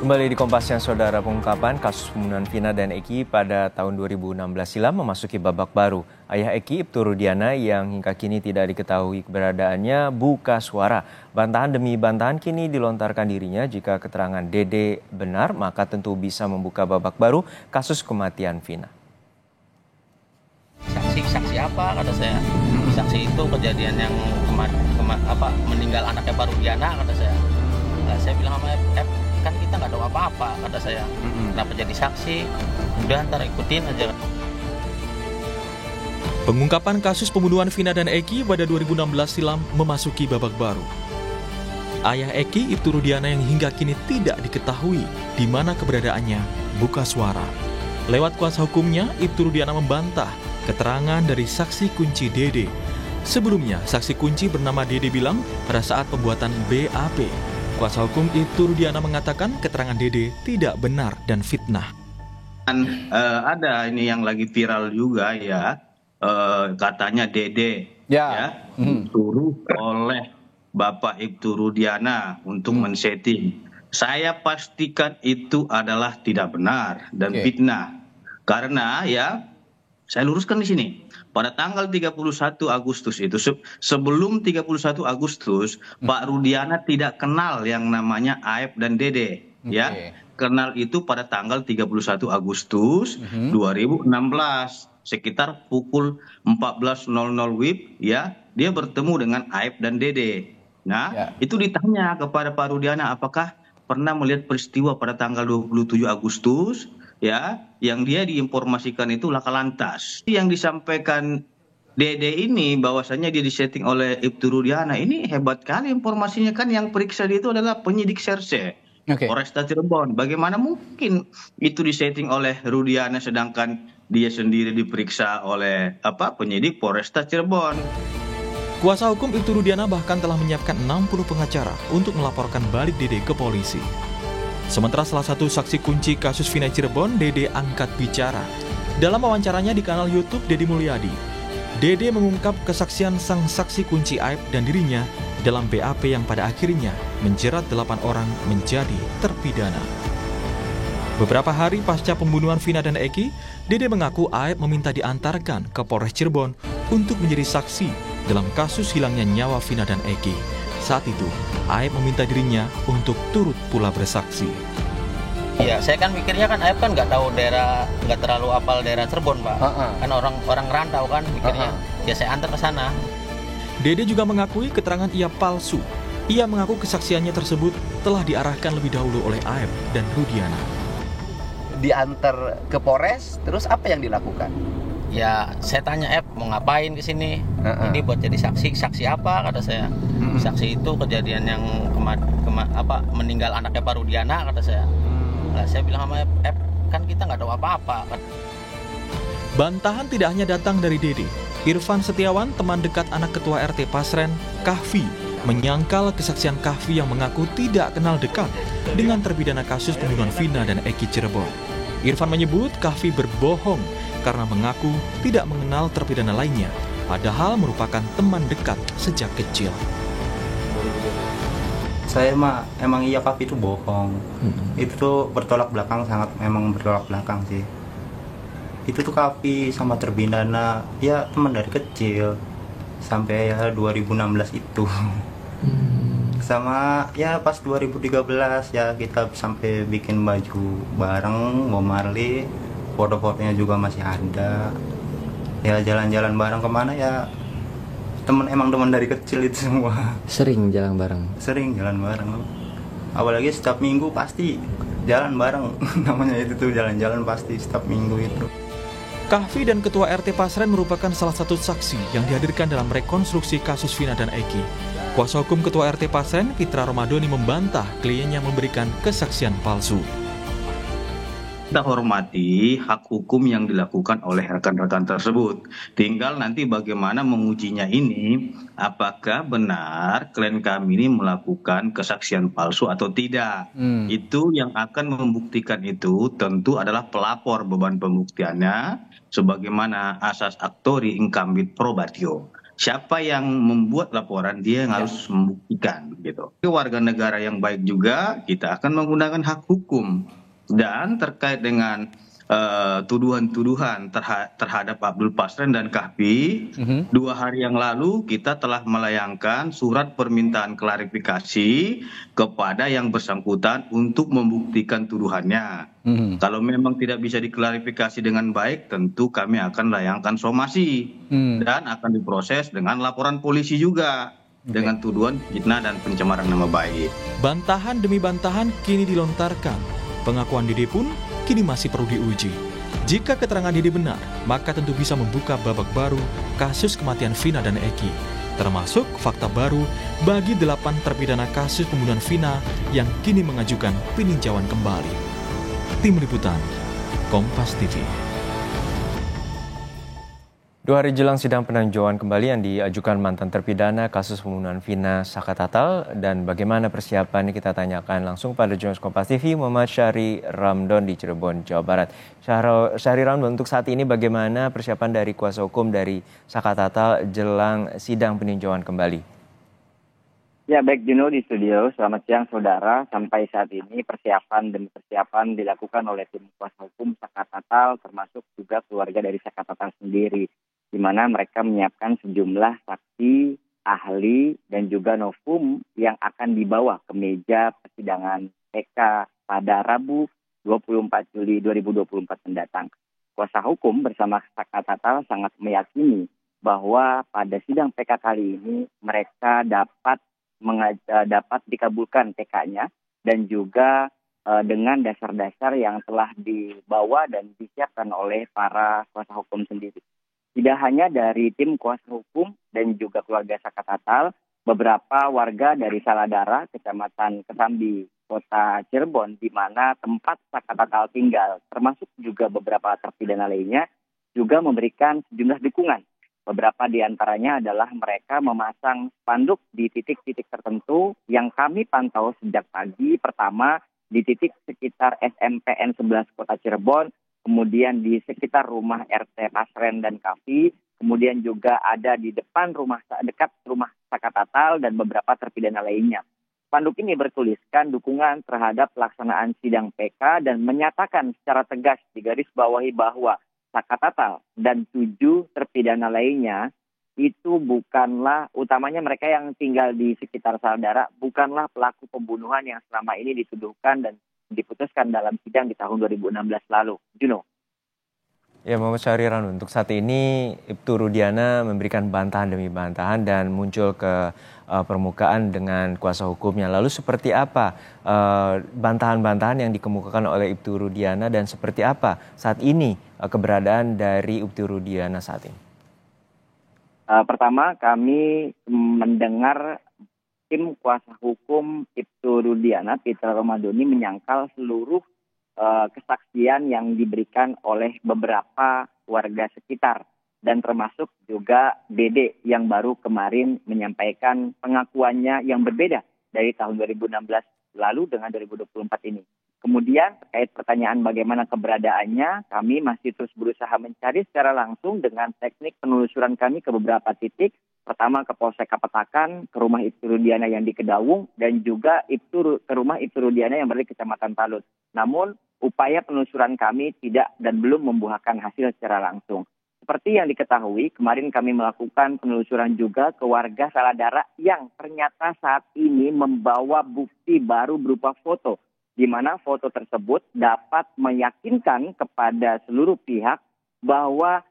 Kembali di Kompas Siang, Saudara. Pengungkapan kasus pembunuhan Vina dan Eki pada tahun 2016 silam memasuki babak baru. Ayah Eki, Ibtu Rudiana, yang hingga kini tidak diketahui keberadaannya, buka suara. Bantahan demi bantahan kini dilontarkan dirinya. Jika keterangan Dede benar, maka tentu bisa membuka babak baru kasus kematian Vina. Saksi apa, kata saya. Saksi itu kejadian yang meninggal anaknya Pak Rudiana, kata saya. Nah, saya bilang sama F, kan kita nggak tahu apa-apa, kata saya. Kenapa jadi saksi? Udah, ntar ikutin aja. Pengungkapan kasus pembunuhan Vina dan Eki pada 2016 silam memasuki babak baru. Ayah Eki, Ibtu Rudiana, yang hingga kini tidak diketahui di mana keberadaannya, buka suara. Lewat kuasa hukumnya, Ibtu Rudiana membantah keterangan dari saksi kunci Dede. Sebelumnya, saksi kunci bernama Dede bilang pada saat pembuatan BAP, kuasa hukum Ibtu Rudiana mengatakan keterangan Dede tidak benar dan fitnah. Ada ini yang lagi viral juga ya, katanya Dede disuruh oleh Bapak Ibtu Rudiana untuk men-setting. Saya pastikan itu adalah tidak benar dan fitnah. Karena ya, saya luruskan di sini. Pada tanggal 31 Agustus itu, sebelum 31 Agustus, Pak Rudiana tidak kenal yang namanya Aep dan Dede. Ya, kenal itu pada tanggal 31 Agustus 2016, sekitar pukul 14.00 WIB, ya, dia bertemu dengan Aep dan Dede. Nah, itu ditanya kepada Pak Rudiana, apakah pernah melihat peristiwa pada tanggal 27 Agustus, ya, yang dia diinformasikan itu laka lantas. Yang disampaikan Dede ini bahwasanya dia disetting oleh Ibtu Rudiana, ini hebat kali informasinya, kan yang periksa dia itu adalah penyidik Serse Polresta Cirebon. Bagaimana mungkin itu disetting oleh Rudiana sedangkan dia sendiri diperiksa oleh penyidik Polresta Cirebon. Kuasa hukum Ibtu Rudiana bahkan telah menyiapkan 60 pengacara untuk melaporkan balik Dede ke polisi. Sementara salah satu saksi kunci kasus Vina Cirebon, Dede, angkat bicara. Dalam wawancaranya di kanal YouTube Deddy Mulyadi, Dede mengungkap kesaksian sang saksi kunci Aep dan dirinya dalam BAP yang pada akhirnya menjerat 8 orang menjadi terpidana. Beberapa hari pasca pembunuhan Vina dan Eki, Dede mengaku Aep meminta diantarkan ke Polres Cirebon untuk menjadi saksi dalam kasus hilangnya nyawa Vina dan Eki. Saat itu, Aep meminta dirinya untuk turut pula bersaksi. Iya, saya kan mikirnya kan Aep kan nggak tahu daerah, nggak terlalu hafal daerah Cirebon, Pak. Kan orang rantau kan mikirnya. Ya saya antar ke sana. Dede juga mengakui keterangan ia palsu. Ia mengaku kesaksiannya tersebut telah diarahkan lebih dahulu oleh Aep dan Rudiana. Diantar ke Polres, terus apa yang dilakukan? Ya, saya tanya mau ngapain ke sini? Ini buat jadi saksi apa, kata saya. Saksi itu kejadian yang meninggal anaknya Pak Rudiana, kata saya. Nah, saya bilang sama kan kita nggak tahu apa-apa. Bantahan tidak hanya datang dari Dede. Irfan Setiawan, teman dekat anak ketua RT Pasren, Kahfi, menyangkal kesaksian Kahfi yang mengaku tidak kenal dekat dengan terpidana kasus pembunuhan Vina dan Eki Cirebon. Irfan menyebut Kahfi berbohong karena mengaku tidak mengenal terpidana lainnya, padahal merupakan teman dekat sejak kecil. Saya emang iya Kahfi itu bohong. Itu tuh bertolak belakang, memang bertolak belakang sih. Itu tuh Kahfi sama terpidana ya teman dari kecil sampai ya 2016 itu. Sama ya pas 2013 ya kita sampai bikin baju bareng, Bob Marley. Foto-fotonya juga masih ada. Ya jalan-jalan bareng kemana ya, emang teman dari kecil itu semua. Sering jalan bareng? Sering jalan bareng. Apalagi setiap minggu pasti jalan bareng. Namanya itu tuh jalan-jalan pasti setiap minggu itu. Kahfi dan Ketua RT Pasren merupakan salah satu saksi yang dihadirkan dalam rekonstruksi kasus Vina dan Eki. Kuasa hukum Ketua RT Pasren, Fitra Romadoni, membantah kliennya memberikan kesaksian palsu. Kita hormati hak hukum yang dilakukan oleh rekan-rekan tersebut. Tinggal nanti bagaimana mengujinya ini, apakah benar klien kami ini melakukan kesaksian palsu atau tidak. Itu yang akan membuktikan itu tentu adalah pelapor, beban pembuktiannya sebagaimana asas actori incambit probatio. siapa yang membuat laporan dia yang harus membuktikan gitu. Warga negara yang baik juga kita akan menggunakan hak hukum. Dan terkait dengan tuduhan-tuduhan terhadap Abdul Pasren dan Kahfi, 2 hari yang lalu kita telah melayangkan surat permintaan klarifikasi kepada yang bersangkutan untuk membuktikan tuduhannya. Kalau memang tidak bisa diklarifikasi dengan baik, tentu kami akan layangkan somasi dan akan diproses dengan laporan polisi juga dengan tuduhan fitnah dan pencemaran nama baik. Bantahan demi bantahan kini dilontarkan. Pengakuan Dede pun kini masih perlu diuji. Jika keterangan Dede benar, maka tentu bisa membuka babak baru kasus kematian Vina dan Eki, termasuk fakta baru bagi 8 terpidana kasus pembunuhan Vina yang kini mengajukan peninjauan kembali. Tim Liputan, Kompas TV. 2 hari jelang sidang peninjauan kembali yang diajukan mantan terpidana kasus pembunuhan Vina Sakatatal dan bagaimana persiapannya kita tanyakan langsung pada jurnalis Kompas TV Muhammad Syahri Ramdon di Cirebon, Jawa Barat. Syahri Ramdon, untuk saat ini bagaimana persiapan dari kuasa hukum dari Sakatatal jelang sidang peninjauan kembali? Ya, baik Juno di studio. Selamat siang saudara. Sampai saat ini persiapan demi persiapan dilakukan oleh tim kuasa hukum Sakatatal termasuk juga keluarga dari Sakatatal sendiri, di mana mereka menyiapkan sejumlah saksi, ahli, dan juga novum yang akan dibawa ke meja persidangan PK pada Rabu 24 Juli 2024 mendatang. Kuasa hukum bersama Sakatatal sangat meyakini bahwa pada sidang PK kali ini mereka dapat dikabulkan PK-nya dan juga dengan dasar-dasar yang telah dibawa dan disiapkan oleh para kuasa hukum sendiri. Tidak hanya dari tim kuasa hukum dan juga keluarga Sakatatal, beberapa warga dari Saladara, Kecamatan Kesambi, Kota Cirebon, di mana tempat Sakatatal tinggal, termasuk juga beberapa terpidana lainnya, juga memberikan sejumlah dukungan. Beberapa di antaranya adalah mereka memasang spanduk di titik-titik tertentu yang kami pantau sejak pagi. Pertama, di titik sekitar SMPN 11 Kota Cirebon, kemudian di sekitar rumah RT Pasren dan Kahfi, kemudian juga ada di depan dekat rumah Sakatatal dan beberapa terpidana lainnya. Spanduk ini bertuliskan dukungan terhadap pelaksanaan sidang PK dan menyatakan secara tegas di garis bawahi bahwa Sakatatal dan 7 terpidana lainnya itu bukanlah, utamanya mereka yang tinggal di sekitar Saladara, bukanlah pelaku pembunuhan yang selama ini dituduhkan dan diputuskan dalam sidang di tahun 2016 lalu. Juno. Ya, Muhammad Syahri Ramdon, untuk saat ini Ibtu Rudiana memberikan bantahan demi bantahan dan muncul ke permukaan dengan kuasa hukumnya. Lalu seperti apa bantahan-bantahan yang dikemukakan oleh Ibtu Rudiana dan seperti apa saat ini keberadaan dari Ibtu Rudiana saat ini? Pertama, kami mendengar tim kuasa hukum Ibtu Rudiana, Pitra Romadoni, menyangkal seluruh kesaksian yang diberikan oleh beberapa warga sekitar dan termasuk juga Dede yang baru kemarin menyampaikan pengakuannya yang berbeda dari tahun 2016 lalu dengan 2024 ini. Kemudian terkait pertanyaan bagaimana keberadaannya, kami masih terus berusaha mencari secara langsung dengan teknik penelusuran kami ke beberapa titik. Pertama ke Polsek Kapetakan, ke rumah Ibtu Rudiana yang di Kedawung, dan juga ke rumah Ibtu Rudiana yang berada di Kecamatan Talut. Namun upaya penelusuran kami tidak dan belum membuahkan hasil secara langsung. Seperti yang diketahui, kemarin kami melakukan penelusuran juga ke warga Saladara yang ternyata saat ini membawa bukti baru berupa foto, di mana foto tersebut dapat meyakinkan kepada seluruh pihak bahwa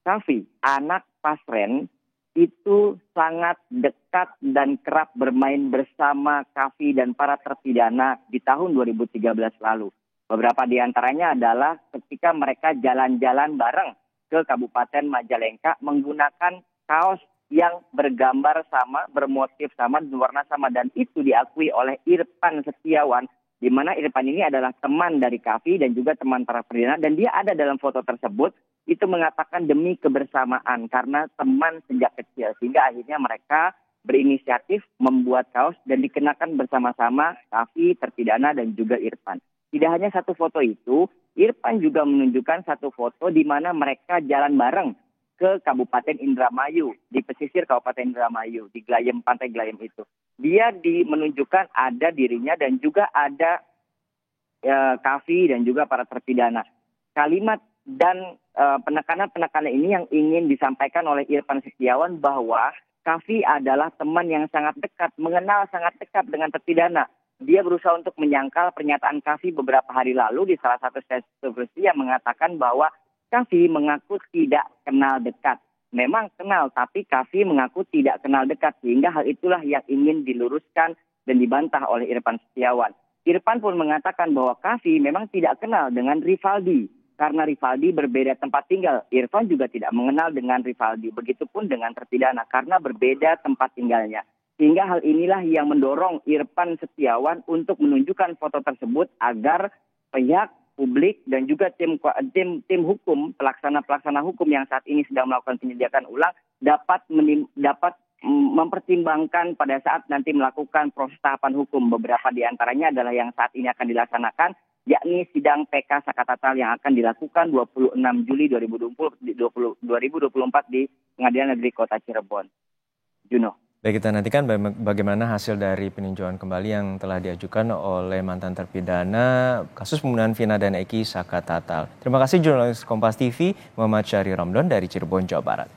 Kahfi, anak Pasren, itu sangat dekat dan kerap bermain bersama Kahfi dan para terpidana di tahun 2013 lalu. Beberapa di antaranya adalah ketika mereka jalan-jalan bareng ke Kabupaten Majalengka menggunakan kaos yang bergambar sama, bermotif sama, berwarna sama, dan itu diakui oleh Irfan Setiawan, di mana Irfan ini adalah teman dari Kahfi dan juga teman para terpidana, dan dia ada dalam foto tersebut. Itu mengatakan demi kebersamaan karena teman sejak kecil, sehingga akhirnya mereka berinisiatif membuat kaos dan dikenakan bersama-sama Kahfi, terpidana, dan juga Irfan. Tidak hanya satu foto itu, Irfan juga menunjukkan satu foto di mana mereka jalan bareng ke Kabupaten Indramayu, di pesisir Kabupaten Indramayu, di Glayem, Pantai Glayem itu. Dia menunjukkan ada dirinya dan juga ada Kavi dan juga para terpidana. Kalimat dan penekanan-penekanan ini yang ingin disampaikan oleh Irfan Setiawan bahwa Kavi adalah teman yang sangat dekat, mengenal sangat dekat dengan terpidana. Dia berusaha untuk menyangkal pernyataan Kavi beberapa hari lalu di salah satu stasiun yang mengatakan bahwa Kavi mengaku tidak kenal dekat. Memang kenal, tapi Kavi mengaku tidak kenal dekat. Sehingga hal itulah yang ingin diluruskan dan dibantah oleh Irfan Setiawan. Irfan pun mengatakan bahwa Kavi memang tidak kenal dengan Rivaldi. Karena Rivaldi berbeda tempat tinggal. Irfan juga tidak mengenal dengan Rivaldi. Begitupun dengan terpidana karena berbeda tempat tinggalnya. Sehingga hal inilah yang mendorong Irfan Setiawan untuk menunjukkan foto tersebut agar pihak publik dan juga tim hukum, pelaksana hukum yang saat ini sedang melakukan penyelidikan ulang dapat mempertimbangkan pada saat nanti melakukan proses tahapan hukum. Beberapa di antaranya adalah yang saat ini akan dilaksanakan, yakni sidang PK Sakatatal yang akan dilakukan 26 Juli 2024 di Pengadilan Negeri Kota Cirebon. Juno. Baik, kita nantikan bagaimana hasil dari peninjauan kembali yang telah diajukan oleh mantan terpidana kasus pembunuhan Vina dan Eki Sakatatal. Terima kasih jurnalis Kompas TV Muhammad Syahri Ramdan dari Cirebon, Jawa Barat.